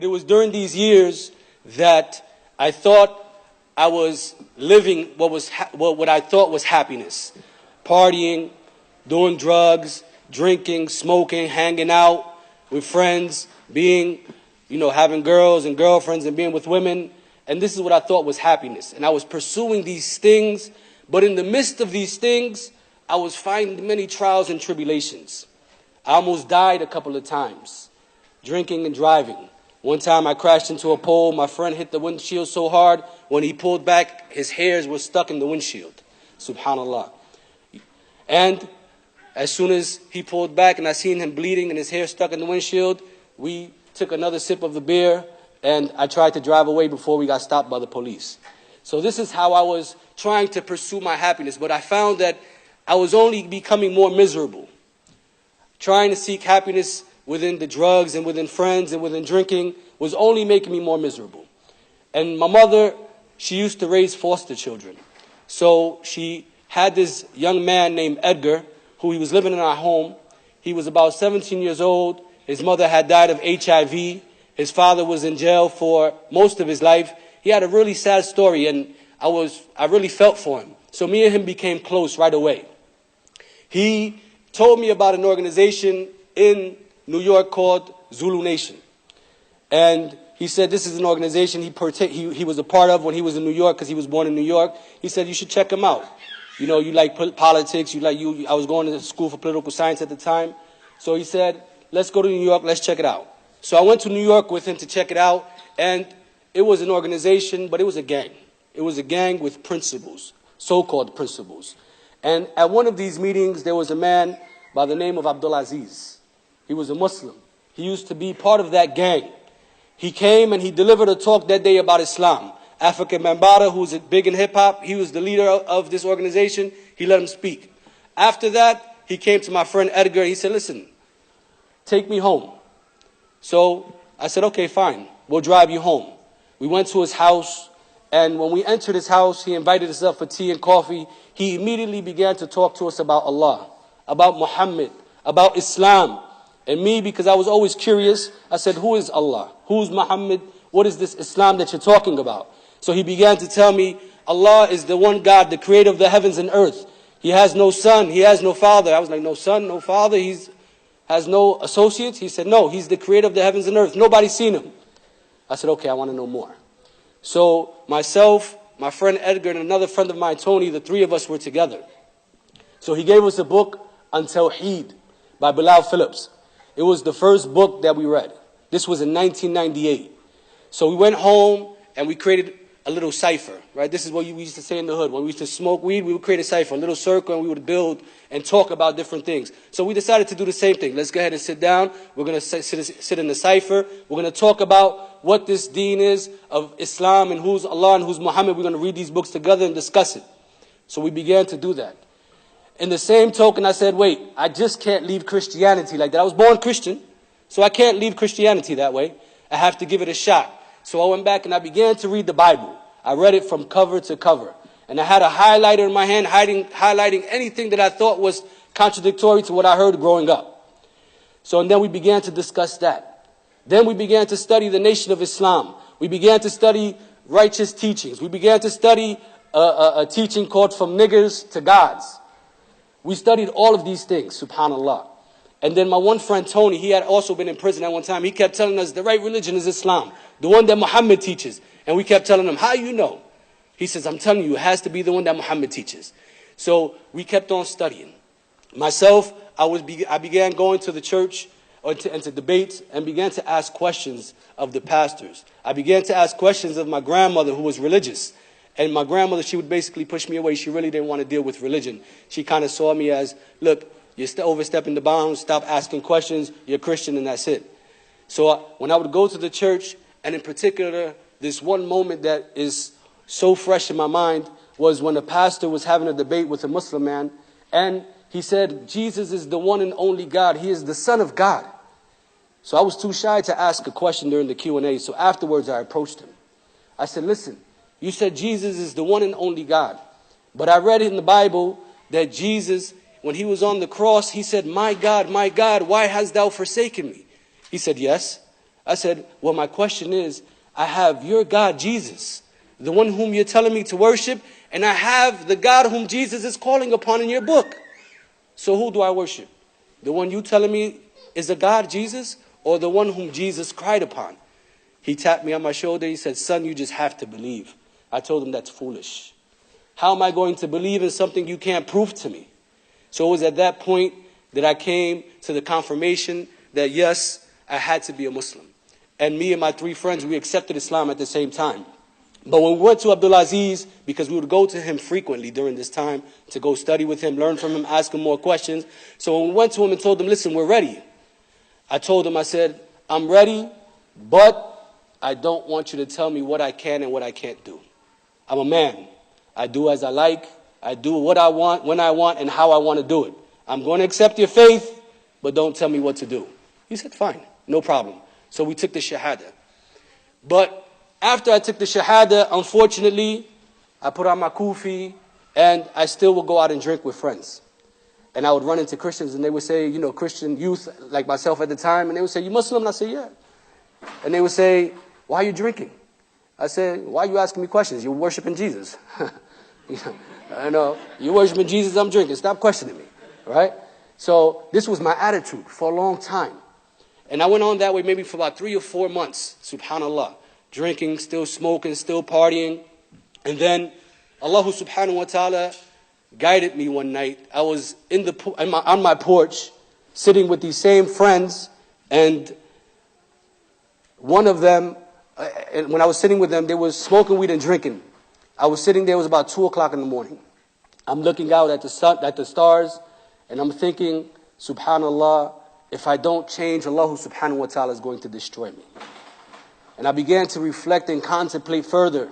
it was during these years that I thought I was living what I thought was happiness. Partying, doing drugs, drinking, smoking, hanging out with friends, being, having girls and girlfriends and being with women. And this is what I thought was happiness. And I was pursuing these things, but in the midst of these things, I was finding many trials and tribulations. I almost died a couple of times, drinking and driving. One time I crashed into a pole. My friend hit the windshield so hard, when he pulled back, his hairs were stuck in the windshield. Subhanallah. And as soon as he pulled back and I seen him bleeding and his hair stuck in the windshield, we took another sip of the beer and I tried to drive away before we got stopped by the police. So this is how I was trying to pursue my happiness. But I found that I was only becoming more miserable. Trying to seek happiness within the drugs and within friends and within drinking was only making me more miserable. And my mother, she used to raise foster children. So she had this young man named Edgar, who he was living in our home. He was about 17 years old. His mother had died of HIV. His father was in jail for most of his life. He had a really sad story, and I really felt for him. So me and him became close right away. He told me about an organization in New York called Zulu Nation. And he said this is an organization he was a part of when he was in New York, because he was born in New York. He said you should check him out. You like politics, I was going to school for political science at the time. So he said, let's go to New York, let's check it out. So I went to New York with him to check it out, and it was an organization, but it was a gang. It was a gang with principles, so-called principles. And at one of these meetings, there was a man by the name of Abdulaziz. He was a Muslim. He used to be part of that gang. He came and he delivered a talk that day about Islam. African Mambata, who was big in hip-hop, he was the leader of this organization. He let him speak. After that, he came to my friend Edgar. He said, listen, take me home. So I said, okay, fine. We'll drive you home. We went to his house, and when we entered his house, he invited us up for tea and coffee. He immediately began to talk to us about Allah, about Muhammad, about Islam. And me, because I was always curious, I said, who is Allah? Who's Muhammad? What is this Islam that you're talking about? So he began to tell me, Allah is the one God, the creator of the heavens and earth. He has no son, he has no father. I was like, no son, no father, he has no associates? He said, no, he's the creator of the heavens and earth. Nobody's seen him. I said, okay, I want to know more. So myself, my friend Edgar, and another friend of mine, Tony, the three of us were together. So he gave us a book on Tawheed by Bilal Phillips. It was the first book that we read. This was in 1998. So we went home and we created a little cipher, right? This is what we used to say in the hood. When we used to smoke weed, we would create a cipher, a little circle, and we would build and talk about different things. So we decided to do the same thing. Let's go ahead and sit down. We're going to sit in the cipher. We're going to talk about what this deen is of Islam and who's Allah and who's Muhammad. We're going to read these books together and discuss it. So we began to do that. In the same token, I said, wait, I just can't leave Christianity like that. I was born Christian, so I can't leave Christianity that way. I have to give it a shot. So I went back and I began to read the Bible. I read it from cover to cover. And I had a highlighter in my hand, highlighting anything that I thought was contradictory to what I heard growing up. So and then we began to discuss that. Then we began to study the nation of Islam. We began to study righteous teachings. We began to study a teaching called From Niggers to Gods. We studied all of these things, subhanAllah. And then my one friend, Tony, he had also been in prison at one time. He kept telling us the right religion is Islam, the one that Muhammad teaches. And we kept telling him, how you know? He says, I'm telling you, it has to be the one that Muhammad teaches. So we kept on studying. Myself, I began going to the church and to debates and began to ask questions of the pastors. I began to ask questions of my grandmother, who was religious. And my grandmother, she would basically push me away. She really didn't want to deal with religion. She kind of saw me as, look, you're overstepping the bounds, stop asking questions, you're Christian and that's it. So when I would go to the church, and in particular, this one moment that is so fresh in my mind was when a pastor was having a debate with a Muslim man, and he said, Jesus is the one and only God. He is the Son of God. So I was too shy to ask a question during the Q&A, so afterwards I approached him. I said, listen, you said Jesus is the one and only God, but I read in the Bible that Jesus, when he was on the cross, he said, my God, why hast thou forsaken me? He said, yes. I said, well, my question is, I have your God, Jesus, the one whom you're telling me to worship, and I have the God whom Jesus is calling upon in your book. So who do I worship? The one you telling me is a God, Jesus, or the one whom Jesus cried upon? He tapped me on my shoulder. He said, son, you just have to believe. I told him that's foolish. How am I going to believe in something you can't prove to me? So it was at that point that I came to the confirmation that yes, I had to be a Muslim. And me and my 3 friends, we accepted Islam at the same time. But when we went to Abdulaziz, because we would go to him frequently during this time to go study with him, learn from him, ask him more questions. So when we went to him and told him, listen, we're ready. I told him, I said, I'm ready, but I don't want you to tell me what I can and what I can't do. I'm a man. I do as I like. I do what I want, when I want, and how I want to do it. I'm going to accept your faith, but don't tell me what to do. He said, fine, no problem. So we took the Shahada. But after I took the Shahada, unfortunately, I put on my kufi, and I still would go out and drink with friends. And I would run into Christians, and they would say, you know, Christian youth, like myself at the time, and they would say, you Muslim? And I say, yeah. And they would say, why are you drinking? I said, why are you asking me questions? You're worshiping Jesus. I know, you're worshiping Jesus, I'm drinking. Stop questioning me, right? So this was my attitude for a long time. And I went on that way maybe for about 3 or 4 months, subhanAllah. Drinking, still smoking, still partying. And then Allah subhanahu wa ta'ala guided me one night. I was on my porch, sitting with these same friends, and one of them, when I was sitting with them, they were smoking weed and drinking. I was sitting there, it was about 2 o'clock in the morning. I'm looking out at the sun, at the stars, and I'm thinking, subhanAllah, if I don't change, Allah subhanahu wa ta'ala is going to destroy me. And I began to reflect and contemplate further.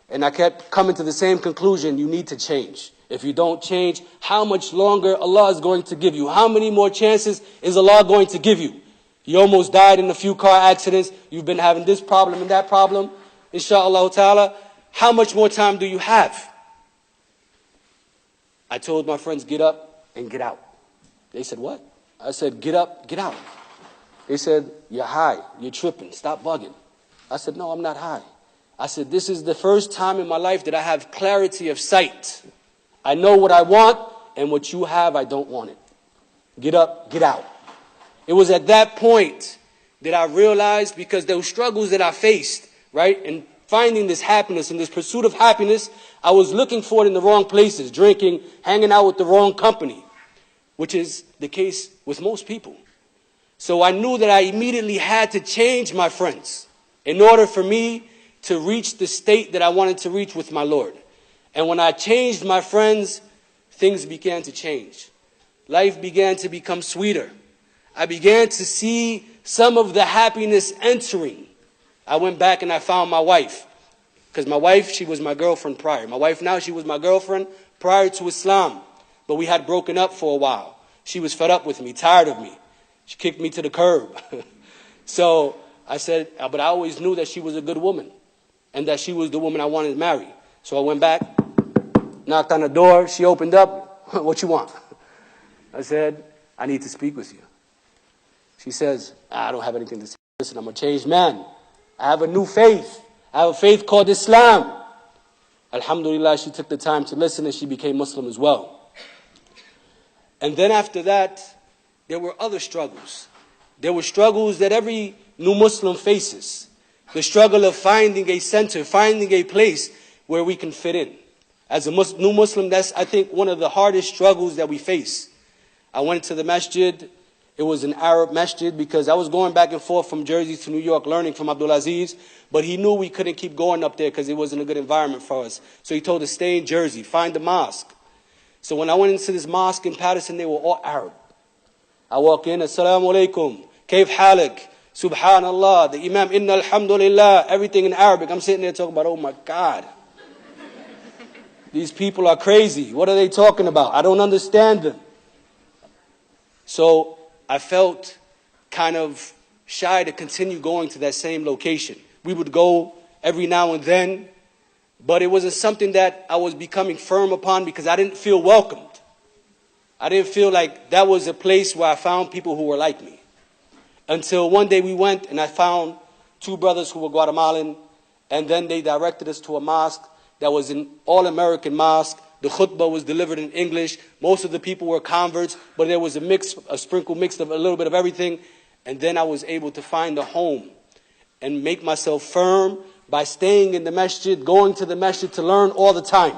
And I kept coming to the same conclusion, you need to change. If you don't change, how much longer Allah is going to give you? How many more chances is Allah going to give you? You almost died in a few car accidents. You've been having this problem and that problem. Insha'Allah ta'ala, how much more time do you have? I told my friends, get up and get out. They said, what? I said, get up, get out. They said, you're high, you're tripping, stop bugging. I said, no, I'm not high. I said, this is the first time in my life that I have clarity of sight. I know what I want, and what you have, I don't want it. Get up, get out. It was at that point that I realized, because those struggles that I faced, right, and finding this happiness and this pursuit of happiness, I was looking for it in the wrong places, drinking, hanging out with the wrong company, which is the case with most people. So I knew that I immediately had to change my friends in order for me to reach the state that I wanted to reach with my Lord. And when I changed my friends, things began to change. Life began to become sweeter. I began to see some of the happiness entering. I went back and I found my wife. Because my wife, she was my girlfriend prior. My wife now, she was my girlfriend prior to Islam. But we had broken up for a while. She was fed up with me, tired of me. She kicked me to the curb. So I said, but I always knew that she was a good woman. And that she was the woman I wanted to marry. So I went back, knocked on the door. She opened up. What you want? I said, I need to speak with you. She says, I don't have anything to say. Listen, I'm a changed man. I have a new faith. I have a faith called Islam. Alhamdulillah, she took the time to listen and she became Muslim as well. And then after that, there were other struggles. There were struggles that every new Muslim faces. The struggle of finding a center, finding a place where we can fit in. As a new Muslim, that's, I think, one of the hardest struggles that we face. I went to the masjid. It was an Arab masjid because I was going back and forth from Jersey to New York learning from Abdulaziz. But he knew we couldn't keep going up there because it wasn't a good environment for us. So he told us, stay in Jersey, find a mosque. So when I went into this mosque in Patterson, they were all Arab. I walk in, Assalamu alaikum, Kayf halik, Subhanallah, the Imam, Inna alhamdulillah, everything in Arabic. I'm sitting there talking about, oh my God. These people are crazy. What are they talking about? I don't understand them. So I felt kind of shy to continue going to that same location. We would go every now and then, but it wasn't something that I was becoming firm upon because I didn't feel welcomed. I didn't feel like that was a place where I found people who were like me. until one day we went and I found two brothers who were Guatemalan, and then they directed us to a mosque that was an all-American mosque. The khutbah was delivered in English. Most of the people were converts, but there was a sprinkle mix of a little bit of everything. And then I was able to find a home and make myself firm by staying in the masjid, going to the masjid to learn all the time.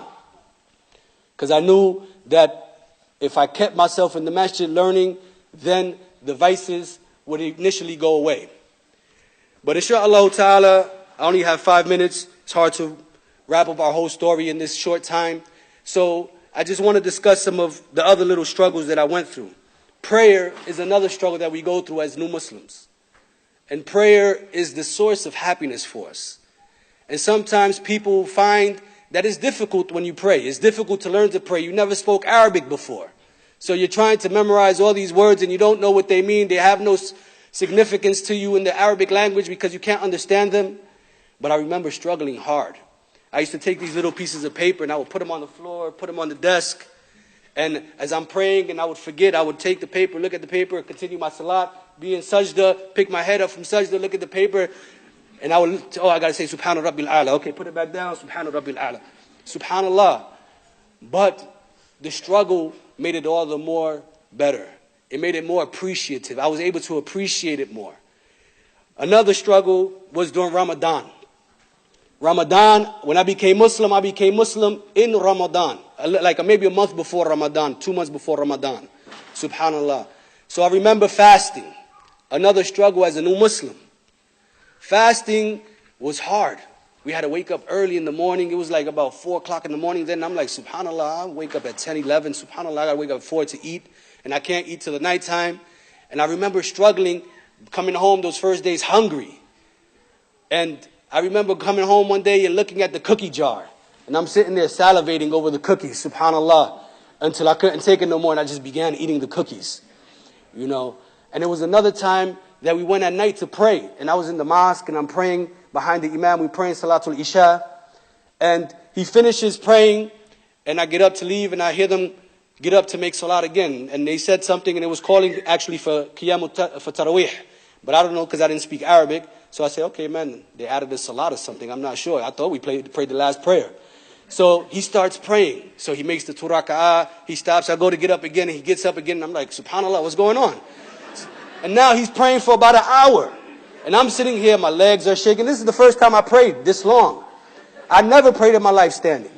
Because I knew that if I kept myself in the masjid learning, then the vices would initially go away. But inshallah ta'ala, I only have 5 minutes. It's hard to wrap up our whole story in this short time. So I just want to discuss some of the other little struggles that I went through. Prayer is another struggle that we go through as new Muslims. And prayer is the source of happiness for us. And sometimes people find that it's difficult when you pray. It's difficult to learn to pray. You never spoke Arabic before. So you're trying to memorize all these words and you don't know what they mean. They have no significance to you in the Arabic language because you can't understand them. But I remember struggling hard. I used to take these little pieces of paper and I would put them on the floor, put them on the desk. And as I'm praying and I would forget, I would take the paper, look at the paper, continue my salat, be in sajda, pick my head up from sajda, look at the paper. And I would, I got to say, Subhana Rabbil A'la. Okay, put it back down, Subhana Rabbil A'la. Subhanallah. But the struggle made it all the more better. It made it more appreciative. I was able to appreciate it more. Another struggle was during Ramadan. Ramadan, when I became Muslim in Ramadan. Like maybe a month before Ramadan, 2 months before Ramadan. Subhanallah. So I remember fasting. Another struggle as a new Muslim. Fasting was hard. We had to wake up early in the morning. It was like about 4 o'clock in the morning. Then I'm like, subhanallah, I wake up at 10, 11. Subhanallah, I got to wake up at 4 to eat. And I can't eat till the nighttime. And I remember struggling, coming home those first days hungry. And I remember coming home one day and looking at the cookie jar. And I'm sitting there salivating over the cookies, subhanallah, until I couldn't take it no more and I just began eating the cookies. You know. And it was another time that we went at night to pray. And I was in the mosque and I'm praying behind the imam. We praying Salatul Isha. And he finishes praying and I get up to leave and I hear them get up to make salat again. And they said something and it was calling actually for for Taraweeh. But I don't know because I didn't speak Arabic. So I said, okay, man, they added a salat or something. I'm not sure. I thought we prayed the last prayer. So he starts praying. So he makes the 2 raka'ah. He stops. I go to get up again and he gets up again. And I'm like, subhanallah, what's going on? And now he's praying for about an hour. And I'm sitting here, my legs are shaking. This is the first time I prayed this long. I never prayed in my life standing.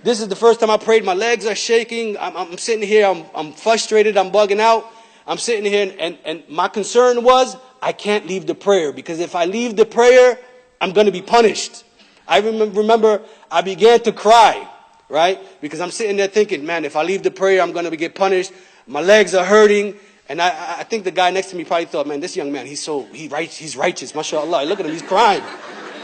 This is the first time I prayed. My legs are shaking. I'm sitting here. I'm frustrated. I'm bugging out. I'm sitting here. And my concern was I can't leave the prayer. Because if I leave the prayer, I'm going to be punished. I remember I began to cry. Right? Because I'm sitting there thinking, man, if I leave the prayer, I'm going to get punished. My legs are hurting. And I think the guy next to me probably thought, man, this young man, he's righteous, mashallah. Look at him, he's crying.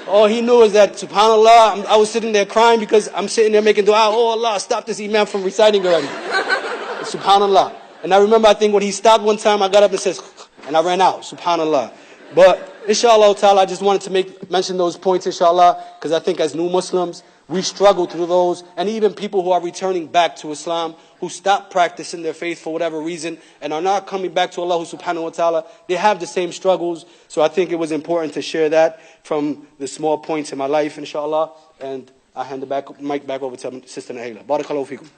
All he knew is that, subhanallah, I was sitting there crying because I'm sitting there making dua, oh Allah, stop this imam from reciting already. Subhanallah. And I remember, I think when he stopped one time, I got up and said, and I ran out, subhanallah. But inshallah ta'ala, I just wanted to mention those points, inshallah, because I think as new Muslims, we struggle through those, and even people who are returning back to Islam, who stop practicing their faith for whatever reason, and are not coming back to Allah subhanahu wa ta'ala, they have the same struggles. So I think it was important to share that from the small points in my life, inshallah. And I hand the mic back over to Sister Nahila. Barakallahu feekum.